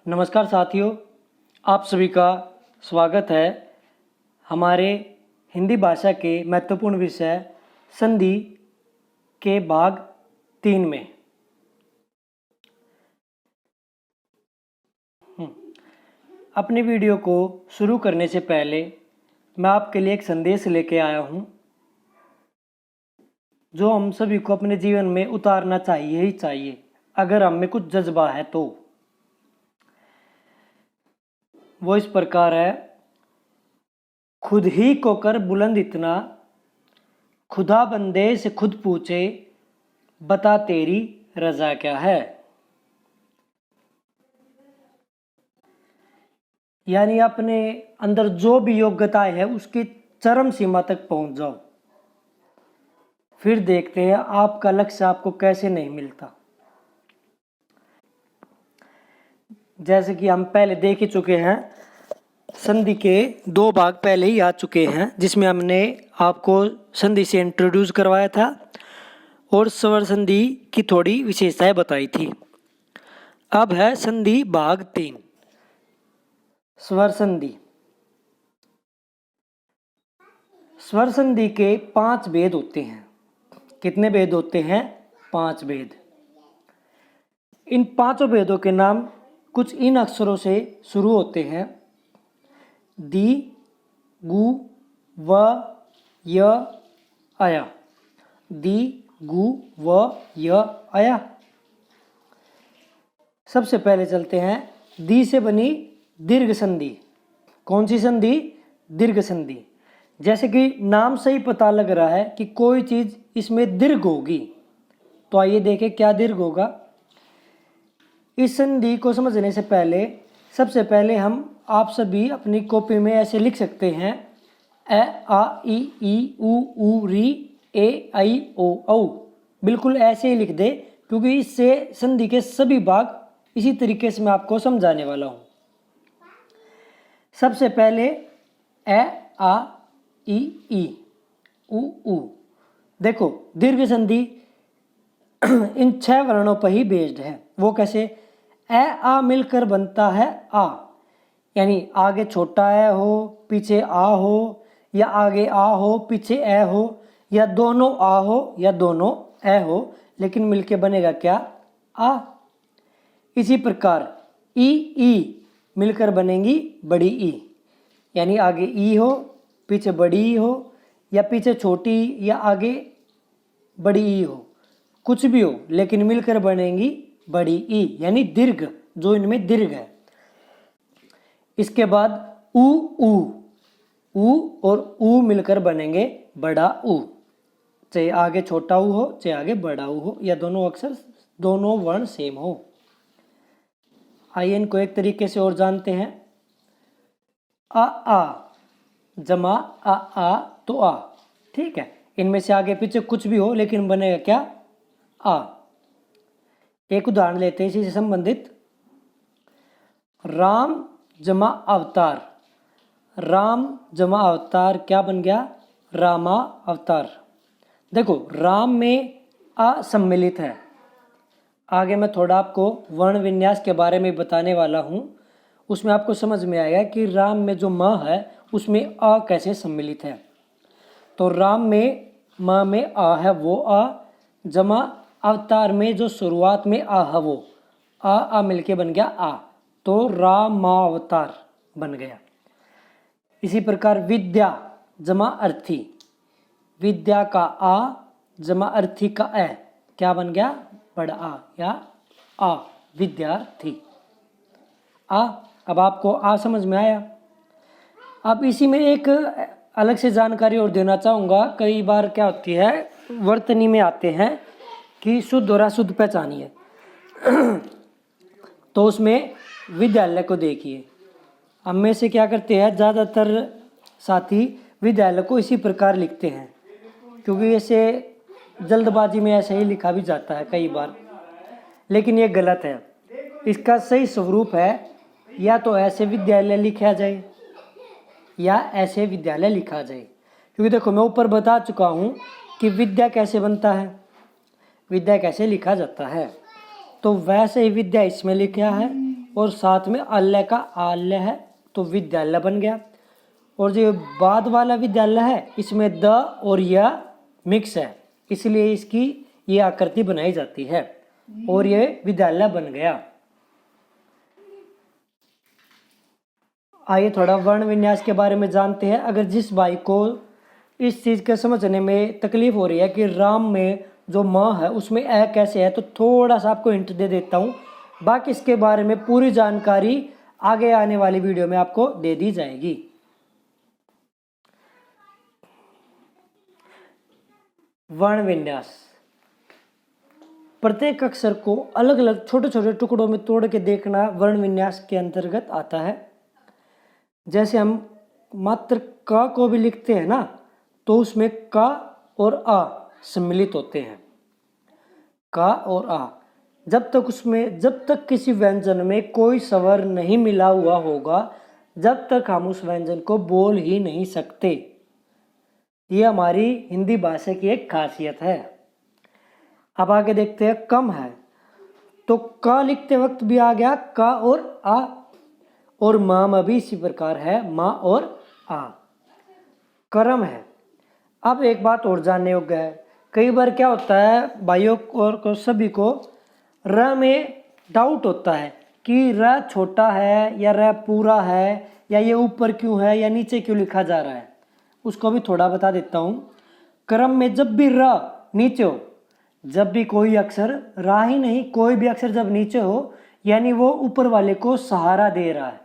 नमस्कार साथियों, आप सभी का स्वागत है हमारे हिंदी भाषा के महत्वपूर्ण विषय संधि के भाग 3 में। अपनी वीडियो को शुरू करने से पहले मैं आपके लिए एक संदेश लेके आया हूँ जो हम सभी को अपने जीवन में उतारना चाहिए ही चाहिए अगर हम में कुछ जज्बा है तो। वो इस प्रकार है, खुद ही को कर बुलंद इतना, खुदा बंदे से खुद पूछे, बता तेरी रजा क्या है। यानी अपने अंदर जो भी योग्यताएं है उसकी चरम सीमा तक पहुंच जाओ, फिर देखते हैं आपका लक्ष्य आपको कैसे नहीं मिलता। जैसे कि हम पहले देख ही चुके हैं, संधि के 2 भाग पहले ही आ चुके हैं जिसमें हमने आपको संधि से इंट्रोड्यूस करवाया था और स्वर संधि की थोड़ी विशेषताएं बताई थी। अब है संधि भाग 3, स्वर संधि। स्वर संधि के 5 भेद होते हैं। कितने भेद होते हैं? 5 भेद। इन 5 भेदों के नाम कुछ इन अक्षरों से शुरू होते हैं: दी, गु, व, य, अया। दी, गु, व, य, अया। सबसे पहले चलते हैं दी से बनी दीर्घ संधि। कौन सी संधि? दीर्घ संधि। जैसे कि नाम से ही पता लग रहा है कि कोई चीज इसमें दीर्घ होगी, तो आइए देखें क्या दीर्घ होगा। इस संधि को समझने से पहले सबसे पहले हम आप सभी अपनी कॉपी में ऐसे लिख सकते हैं: ए, आ, ई, उ, ऊ, री, ए, आई, ओ, औ। बिल्कुल ऐसे ही लिख दे, क्योंकि इससे संधि के सभी भाग इसी तरीके से मैं आपको समझाने वाला हूँ। सबसे पहले ए, आ, ई, उ, ऊ। देखो, दीर्घ संधि इन 6 वर्णों पर ही बेस्ड है। वो कैसे? ए, आ मिलकर बनता है आ, यानी आगे छोटा ए हो, पीछे आ हो, या आगे आ हो, पीछे ए हो, या दोनों आ हो या दोनों ए हो, लेकिन मिलके बनेगा क्या? आ। इसी प्रकार ई मिलकर बनेंगी बड़ी ई, यानी आगे ई हो, पीछे बड़ी ई हो, या पीछे छोटी या आगे बड़ी ई हो, कुछ भी हो, लेकिन मिलकर बनेंगी बड़ी ई, यानी दीर्घ, जो इनमें दीर्घ है। इसके बाद ऊ और ऊ मिलकर बनेंगे बड़ा ऊ, चाहे आगे छोटा ऊ हो, चाहे आगे बड़ा ऊ हो, या दोनों अक्षर, दोनों वर्ण सेम हो। आइए इनको एक तरीके से और जानते हैं। आ जमा आ तो आ, ठीक है। इनमें से आगे पीछे कुछ भी हो, लेकिन बनेगा क्या? आ। एक उदाहरण लेते हैं इसी से संबंधित। राम जमा अवतार। राम जमा अवतार क्या बन गया? रामा अवतार। देखो, राम में आ सम्मिलित है। आगे मैं थोड़ा आपको वर्ण विन्यास के बारे में बताने वाला हूँ, उसमें आपको समझ में आएगा कि राम में जो म है उसमें आ कैसे सम्मिलित है। तो राम में म में आ है, वो आ, जमा अवतार में जो शुरुआत में आ है वो आ मिलके बन गया आ, तो रामावतार बन गया। इसी प्रकार विद्या जमा अर्थी। विद्या का आ जमा अर्थी का ए क्या बन गया? बड़ा आ, या आ, विद्यार्थी। आ। अब आपको आ समझ में आया। अब इसी में एक अलग से जानकारी और देना चाहूँगा। कई बार क्या होती है, वर्तनी में आते हैं कि शुद्ध और अशुद्ध पहचानिए तो उसमें विद्यालय को देखिए। हम में से क्या करते हैं, ज़्यादातर साथी विद्यालय को इसी प्रकार लिखते हैं, क्योंकि ऐसे जल्दबाजी में ऐसे ही लिखा भी जाता है कई बार, लेकिन ये गलत है। इसका सही स्वरूप है या तो ऐसे विद्यालय लिखा जाए या ऐसे विद्यालय लिखा जाए, क्योंकि देखो मैं ऊपर बता चुका हूँ कि विद्या कैसे बनता है, विद्या कैसे लिखा जाता है, तो वैसे ही विद्या इसमें लिखा है और साथ में अल्य का आल्य है तो विद्यालय बन गया। और जो बाद वाला विद्यालय है इसमें द और य मिक्स है, इसलिए इसकी ये आकृति बनाई जाती है और ये विद्यालय बन गया। आइए थोड़ा वर्ण विन्यास के बारे में जानते हैं। अगर जिस भाई को इस चीज़ के समझने में तकलीफ हो रही है कि राम में जो माँ है उसमें ए कैसे है, तो थोड़ा सा आपको हिंट दे देता हूँ। बाकी इसके बारे में पूरी जानकारी आगे आने वाली वीडियो में आपको दे दी जाएगी। वर्ण विन्यास प्रत्येक अक्षर को अलग अलग छोटे छोटे टुकड़ों में तोड़ के देखना वर्ण विन्यास के अंतर्गत आता है। जैसे हम मात्र क को भी लिखते हैं ना, तो उसमें क और आ सम्मिलित होते हैं। क और आ जब तक किसी व्यंजन में कोई स्वर नहीं मिला हुआ होगा, जब तक हम उस व्यंजन को बोल ही नहीं सकते। ये हमारी हिंदी भाषा की एक खासियत है। अब आगे देखते हैं कम है, तो क लिखते वक्त भी आ गया क और आ, और माँ भी इसी प्रकार है, माँ और आ। कर्म है। अब एक बात और जानने योग्य है, कई बार क्या होता है भाइयों और को सभी को र में डाउट होता है कि र छोटा है या र पूरा है, या ये ऊपर क्यों है या नीचे क्यों लिखा जा रहा है। उसको भी थोड़ा बता देता हूँ। क्रम में जब भी र नीचे हो, जब भी कोई अक्षर रा ही नहीं, कोई भी अक्षर जब नीचे हो, यानी वो ऊपर वाले को सहारा दे रहा है।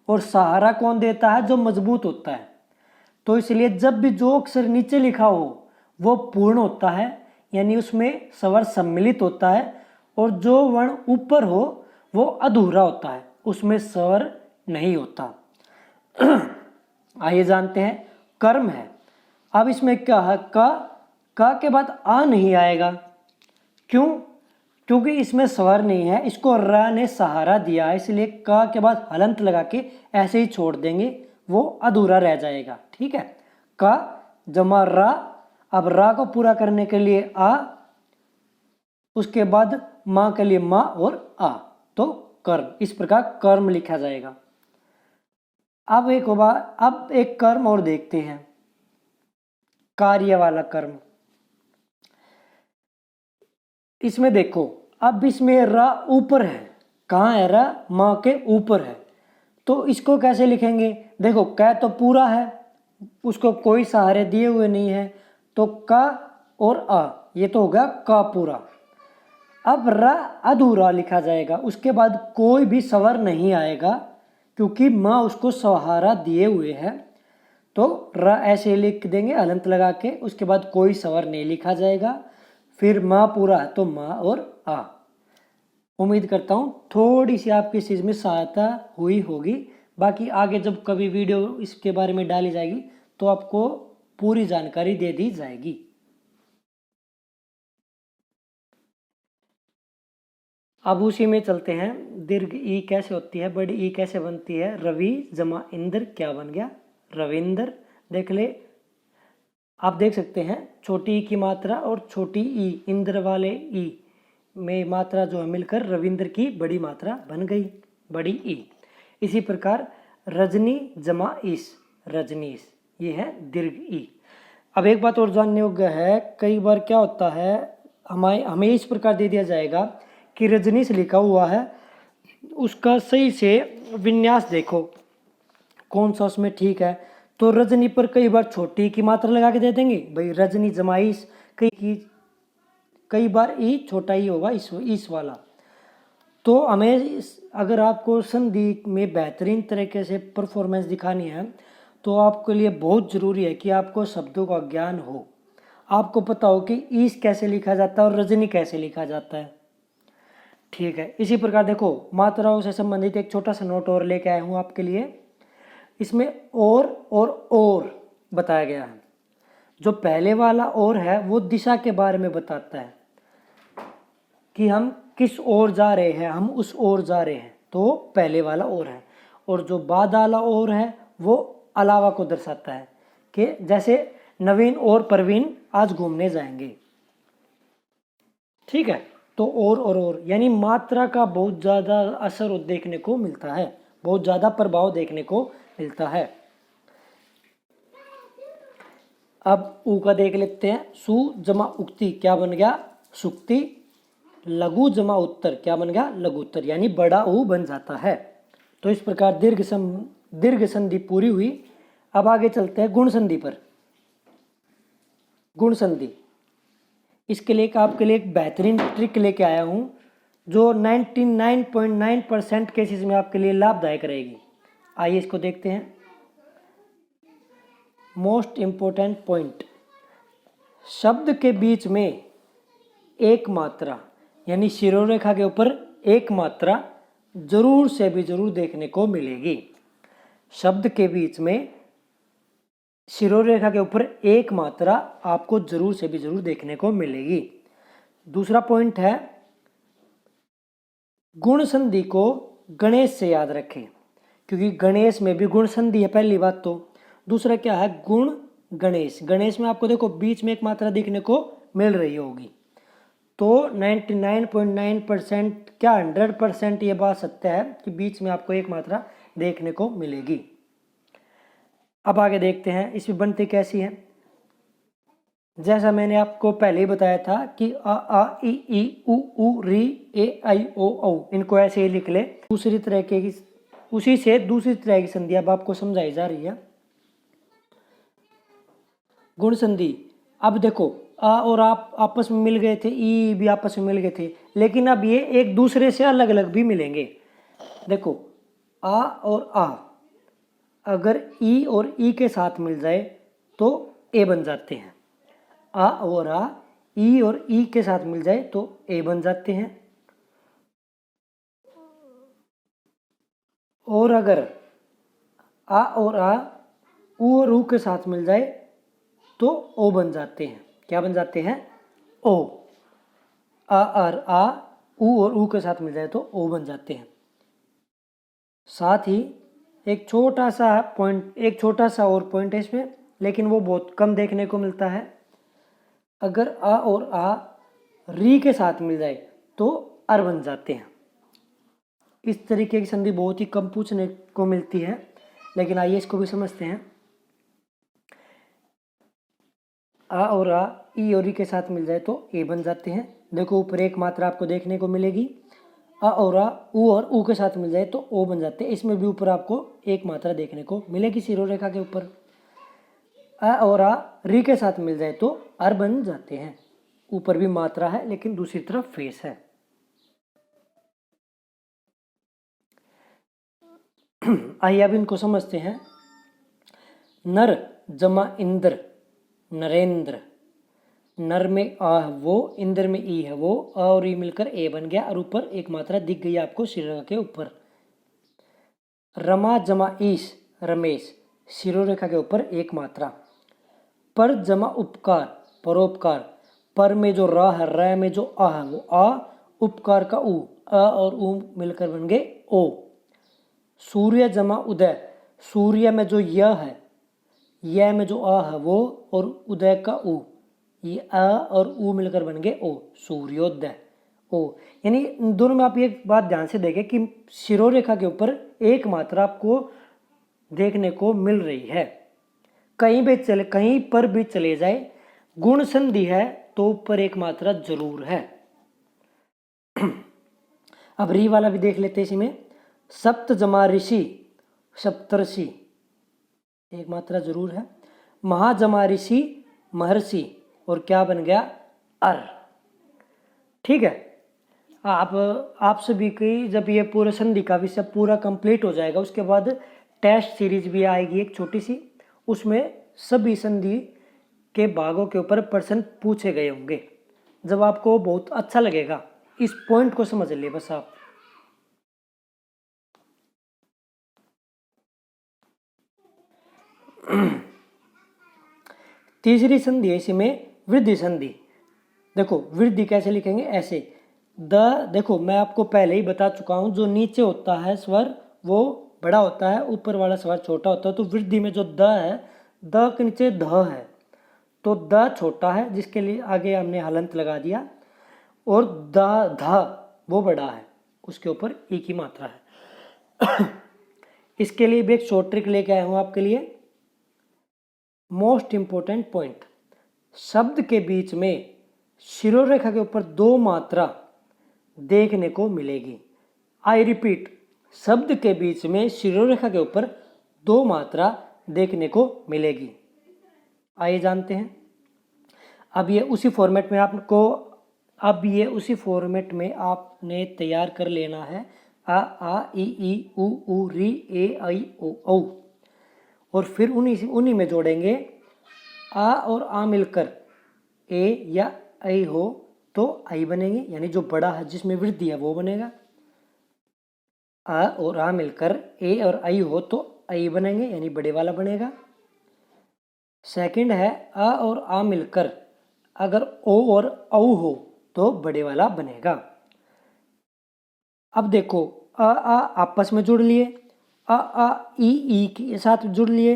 और सहारा कौन देता है? जो मजबूत होता है। तो इसलिए जब भी जो अक्षर नीचे लिखा हो वो पूर्ण होता है, यानी उसमें स्वर सम्मिलित होता है, और जो वर्ण ऊपर हो वो अधूरा होता है, उसमें स्वर नहीं होता। आइए जानते हैं कर्म है। अब इसमें क्या है, का के बाद आ नहीं आएगा। क्यों? क्योंकि इसमें स्वर नहीं है, इसको र ने सहारा दिया है, इसलिए का के बाद हलंत लगा के ऐसे ही छोड़ देंगे, वो अधूरा रह जाएगा। ठीक है, का जमा रा। अब रा को पूरा करने के लिए आ, उसके बाद माँ के लिए माँ और आ, तो कर्म। इस प्रकार कर्म लिखा जाएगा। अब एक कर्म और देखते हैं, कार्य वाला कर्म। इसमें देखो, अब इसमें रा ऊपर है। कहाँ है रा? माँ के ऊपर है। तो इसको कैसे लिखेंगे? देखो, क तो पूरा है, उसको कोई सहारे दिए हुए नहीं है, तो का और आ, ये तो होगा का पूरा। अब रा अधूरा लिखा जाएगा, उसके बाद कोई भी स्वर नहीं आएगा, क्योंकि माँ उसको सहारा दिए हुए है। तो रा ऐसे लिख देंगे हलंत लगा के, उसके बाद कोई स्वर नहीं लिखा जाएगा। फिर माँ पूरा है तो माँ और आ। उम्मीद करता हूँ थोड़ी सी आपकी इस चीज़ में सहायता हुई होगी। बाकी आगे जब कभी वीडियो इसके बारे में डाली जाएगी तो आपको पूरी जानकारी दे दी जाएगी। अब उसी में चलते हैं। दीर्घ ई कैसे होती है, बड़ी ई कैसे बनती है। रवि जमा इंद्र क्या बन गया? रविंद्र। देख ले, आप देख सकते हैं छोटी ई की मात्रा और छोटी ई, इंद्र वाले ई में मात्रा जो है मिलकर रविंद्र की बड़ी मात्रा बन गई, बड़ी ई। इसी प्रकार रजनी जमा ईस, रजनीश, ये है दीर्घ ई। अब एक बात और जानने योग्य है, कई बार क्या होता है हमें इस प्रकार दे दिया जाएगा कि रजनीश लिखा हुआ है, उसका सही से विन्यास देखो कौन सा उसमें ठीक है। तो रजनी पर कई बार छोटी की मात्रा लगा के दे देंगे, भाई रजनी जमाइश, कई बार ई छोटा ही होगा इस वाला। तो हमें अगर आपको संधि में बेहतरीन तरीके से परफॉर्मेंस दिखानी है तो आपके लिए बहुत ज़रूरी है कि आपको शब्दों का ज्ञान हो, आपको पता हो कि ईस कैसे लिखा जाता है और रजनी कैसे लिखा जाता है। ठीक है, इसी प्रकार देखो मात्राओं से संबंधित एक छोटा सा नोट और लेके आया हूँ आपके लिए। इसमें और बताया गया है। जो पहले वाला और है वो दिशा के बारे में बताता है कि हम किस ओर जा रहे हैं, हम उस ओर जा रहे हैं, तो पहले वाला और है। और जो बाद वाला और है वो अलावा को दर्शाता है कि जैसे नवीन और परवीन आज घूमने जाएंगे। ठीक है, तो तो और यानी मात्रा का बहुत ज़्यादा असर देखने को मिलता है, बहुत ज़्यादा प्रभाव देखने को मिलता है। अब ऊ का देख लेते हैं। सु जमा उक्ति क्या बन गया? सुक्ति। लघु जमा उत्तर क्या बन गया? लघुत्तर, यानी बड़ा ऊ बन जाता है। तो इस प्रकार दीर्घ संधि पूरी हुई। अब आगे चलते हैं गुण संधि पर। गुण संधि, इसके लिए आपके लिए एक बेहतरीन ट्रिक लेके आया हूं जो 99.9% केसेस में आपके लिए लाभदायक रहेगी। आइए इसको देखते हैं। मोस्ट इंपॉर्टेंट पॉइंट, शब्द के बीच में एक मात्रा यानी शिरोरेखा के ऊपर एक मात्रा जरूर से भी जरूर देखने को मिलेगी। शब्द के बीच में शिरोरेखा के ऊपर एक मात्रा आपको जरूर से भी जरूर देखने को मिलेगी। दूसरा पॉइंट है, गुण संधि को गणेश से याद रखें, क्योंकि गणेश में भी गुण संधि है पहली बात तो। दूसरा क्या है? गुण गणेश। गणेश में आपको देखो बीच में एक मात्रा देखने को मिल रही होगी। तो 99.9% क्या 100% ये बात सत्य है कि बीच में आपको एक मात्रा देखने को मिलेगी। अब आगे देखते हैं इसमें बनती कैसी है। जैसा मैंने आपको पहले ही बताया था कि अ आ इ ई उ ऊ री ए आई ओ औ, इनको ऐसे ही लिख ले। दूसरी तरह की उसी से दूसरी तरह की संधि अब आपको समझाई जा रही है। गुण संधि, अब देखो आ और आप आपस में मिल गए थे, ई भी आपस में मिल गए थे, लेकिन अब ये एक दूसरे से अलग अलग भी मिलेंगे। देखो आ और आ अगर ई और ई के साथ मिल जाए तो ए बन जाते हैं। आ और आ ई और ई के साथ मिल जाए तो ए बन जाते हैं। और अगर आ और आ ऊ और ऊ के साथ मिल जाए तो ओ बन जाते हैं। क्या बन जाते हैं? ओ। आ और आ ऊ और ऊ के साथ मिल जाए तो ओ बन जाते हैं। साथ ही एक छोटा सा और पॉइंट है इसमें, लेकिन वो बहुत कम देखने को मिलता है। अगर आ और आ री के साथ मिल जाए तो अर बन जाते हैं। इस तरीके की संधि बहुत ही कम पूछने को मिलती है, लेकिन आइए इसको भी समझते हैं। आ और आ ई और ई के साथ मिल जाए तो ए बन जाते हैं। देखो ऊपर एक मात्रा आपको देखने को मिलेगी। आ और आ ऊ और ऊ के साथ मिल जाए तो ओ बन जाते हैं। इसमें भी ऊपर आपको एक मात्रा देखने को मिलेगी शिरोरेखा के ऊपर। आ और आ री के साथ मिल जाए तो अर बन जाते हैं। ऊपर भी मात्रा है लेकिन दूसरी तरफ फेस है। आइए अब इनको समझते हैं। नर जमा इंद्र, नरेंद्र। नर में आ है वो, इंद्र में ई है वो, आ और ई मिलकर ए बन गया और ऊपर एक मात्रा दिख गई आपको शिरोरेखा के ऊपर। रमा जमा ईश, रमेश। शिरोरेखा के ऊपर एक मात्रा। पर जमा उपकार, परोपकार। पर में जो रा है, र में जो आ है वो आ, उपकार का ऊ, आ और ऊ मिलकर बन गए ओ। सूर्य जमा उदय। सूर्य में जो य है, यह में जो आ है वो और उदय का ऊ, ये आ और ऊ मिलकर बन गए ओ, सूर्योदय ओ। यानी इन दोनों में आप ये बात ध्यान से देखें कि शिरोरेखा के ऊपर एक मात्रा आपको देखने को मिल रही है। कहीं पर भी चले जाए, गुण संधि है तो ऊपर एक मात्रा जरूर है। अब री वाला भी देख लेते हैं इसमें। सप्त जमा ऋषि, सप्तर्षि, एक मात्रा जरूर है। महाजमा ऋषि, महर्षि, और क्या बन गया? अर। ठीक है। आप सभी की जब ये पूरा संधि का विषय पूरा कंप्लीट हो जाएगा उसके बाद टेस्ट सीरीज भी आएगी एक छोटी सी, उसमें सभी संधि के भागों के ऊपर प्रश्न पूछे गए होंगे। जब आपको बहुत अच्छा लगेगा, इस पॉइंट को समझ ले बस आप। तीसरी संधि है इसमें वृद्धि संधि। देखो वृद्धि कैसे लिखेंगे? ऐसे द, देखो मैं आपको पहले ही बता चुका हूं, जो नीचे होता है स्वर वो बड़ा होता है, ऊपर वाला स्वर छोटा होता है। तो वृद्धि में जो द है, द के नीचे ध है, तो द छोटा है जिसके लिए आगे हमने हलंत लगा दिया। और द धा वो बड़ा है, उसके ऊपर ई की मात्रा है। इसके लिए भी एक शॉर्ट ट्रिक लेके आया हूं आपके लिए। मोस्ट इंपॉर्टेंट पॉइंट, शब्द के बीच में शिरोरेखा के ऊपर दो मात्रा देखने को मिलेगी। आई रिपीट, शब्द के बीच में शिरोरेखा के ऊपर दो मात्रा देखने को मिलेगी। आइए जानते हैं। अब ये उसी फॉर्मेट में आपने तैयार कर लेना है। आ ई ई उ री ए आई ओ औ, और फिर उन्हीं में जोड़ेंगे। आ और आ मिलकर ए या ऐ हो तो आई बनेंगे, यानी जो बड़ा है जिसमें वृद्धि है वो बनेगा। आ और आ मिलकर ए और आई हो तो आई बनेंगे, यानी बड़े वाला बनेगा। सेकंड है आ और आ मिलकर अगर ओ और औ हो तो बड़े वाला बनेगा। अब देखो, आ आपस में जुड़ लिए, आ ई के साथ जुड़ लिए,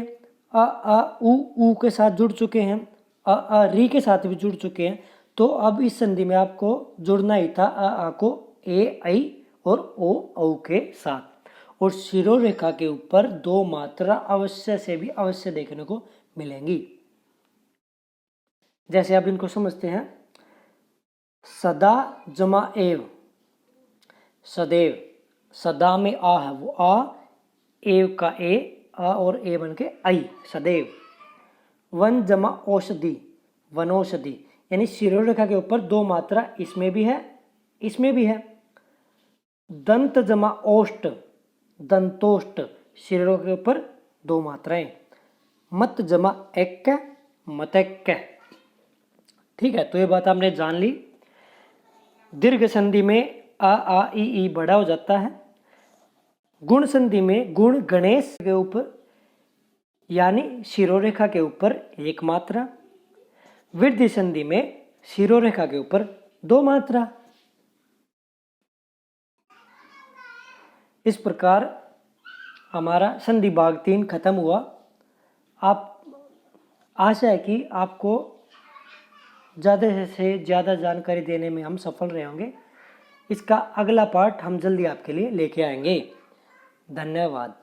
आ उ के साथ जुड़ चुके हैं, आ री के साथ भी जुड़ चुके हैं। तो अब इस संधि में आपको जुड़ना ही था आ को ए आई और ओ औ के साथ, और शिरोरेखा के ऊपर दो मात्रा अवश्य से भी अवश्य देखने को मिलेंगी। जैसे अब इनको समझते हैं। सदा जमा एव, सदैव, सदा में आ है वो आ, एव का ए, आ और ए बन के आई, सदैव। वन जमा औषधि, वनौषधि, यानी शिरोरेखा के ऊपर दो मात्रा इसमें भी है, इसमें भी है। दंत जमा ओष्ट, दंतोष्ट, शिरोरेखा के ऊपर दो मात्राएं। मत जमा एक, मतैक्य। ठीक है, तो ये बात आपने जान ली। दीर्घ संधि में आ ई बड़ा हो जाता है। गुण संधि में गुण गणेश के ऊपर यानी शिरोरेखा के ऊपर एक मात्रा। वृद्धि संधि में शिरोरेखा के ऊपर दो मात्रा। इस प्रकार हमारा संधि भाग 3 खत्म हुआ। आप आशा है कि आपको ज़्यादा से ज़्यादा जानकारी देने में हम सफल रहे होंगे। इसका अगला पार्ट हम जल्दी आपके लिए लेके आएंगे। धन्यवाद।